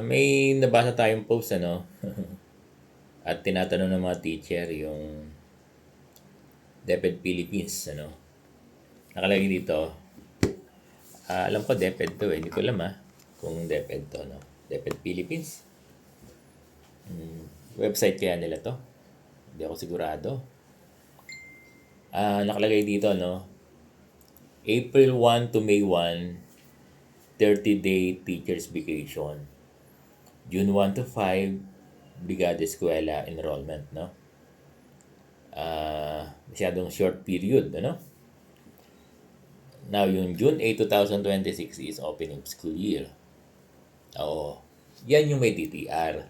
May nabasa tayong post at tinatanong ng mga teacher yung DepEd Philippines Nakalagay dito, alam ko DepEd to hindi ko alam kung DepEd to DepEd Philippines. Website kaya nila to? Hindi ako sigurado. Nakalagay dito April 1 to May 1, 30-day teachers vacation. June 1 to 5, Brigada Eskwela enrollment, masyadong short period, Now, yung June 8, 2026 is opening school year. Oo. Yan yung may DTR.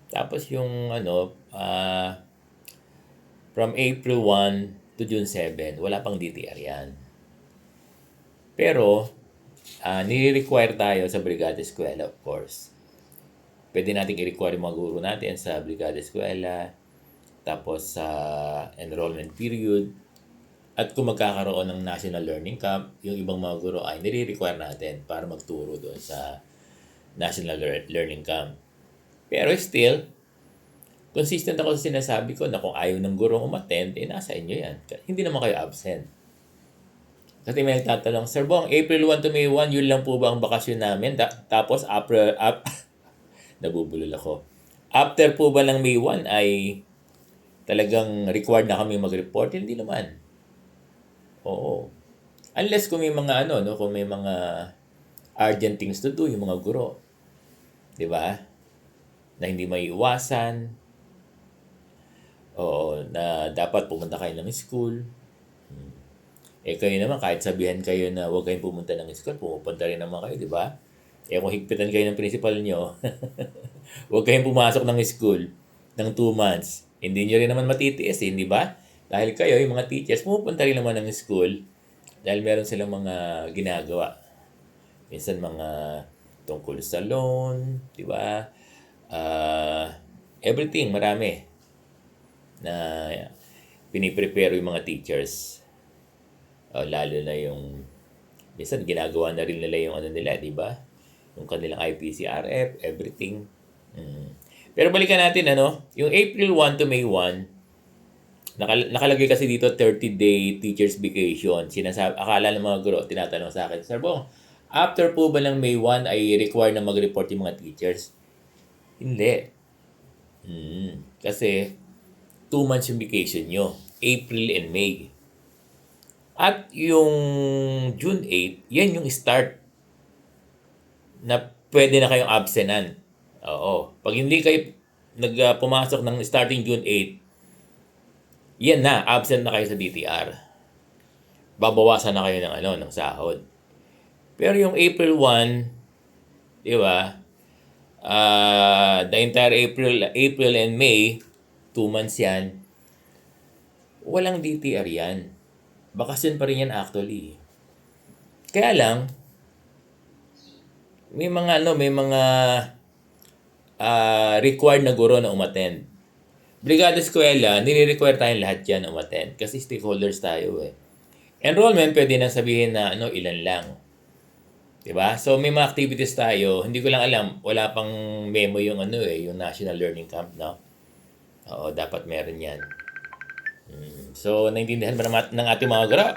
Tapos yung from April 1 to June 7, wala pang DTR yan. Pero, nire-require tayo sa Brigada Eskwela, of course. Pwede natin i-require yung mga guro natin sa Brigada Eskwela, tapos sa enrollment period, at kung magkakaroon ng National Learning Camp, yung ibang mga guro ay nire-require natin para magturo doon sa National Learning Camp. Pero still, consistent ako sa sinasabi ko na kung ayaw ng guro umattend, nasa inyo yan. Hindi naman kayo absent. Kasi may nagtatanong, Sir Bong, April 1 to May 1, yun lang po ba ang bakasyon namin? Tapos, nabubulol ako. After po ba ng May 1 ay talagang required na kami mag-report? Hindi naman. Oo. Unless kung may mga kung may mga urgent things to do, yung mga guro. 'Di ba? Na hindi maiiwasan. Oo, na dapat pumunta kayo ng school. Kayo naman, kahit sabihan kayo na huwag kayong pumunta ng school, pumupunta rin naman kayo, di ba? Kung higpitan kayo ng principal nyo, huwag kayong pumasok ng school ng 2 months. Hindi nyo rin naman matitiis, di ba? Dahil kayo, yung mga teachers, pumupunta rin naman ng school dahil meron silang mga ginagawa. Minsan mga tungkol sa loan, di ba? Everything, marami na piniprepare yung mga teachers. Lalo na yung minsan ginagawa na rin nila yung nila, di ba? Yung kanilang IPCRF, everything. Pero balikan natin yung April 1 to May 1, nakalagay kasi dito 30-day teachers vacation. Akala ng mga guro, tinatanong sa akin, Sir Bong, after po ba ng May 1 ay required na mag-report yung mga teachers? Hindi. Kasi 2 months yung vacation nyo, April and May. At yung June 8, yan yung start na pwede na kayong absentan. Oo. Pag hindi kayo pumasok ng starting June 8, yan na, absent na kayo sa DTR. Babawasan na kayo ng sahod. Pero yung April 1, di ba? The entire April and May, 2 months yan, walang DTR yan. Bakasyon pa rin yan actually. Kaya lang, may mga required na guro na umattend. Brigada Eskwela, nire-require tayong lahat yan umattend kasi stakeholders tayo . Enrollment, pwede na sabihin na ilan lang. Diba? So, may mga activities tayo. Hindi ko lang alam, wala pang memo yung yung National Learning Camp, Oo, dapat meron yan. So, naintindihan ba ng ating mga guro?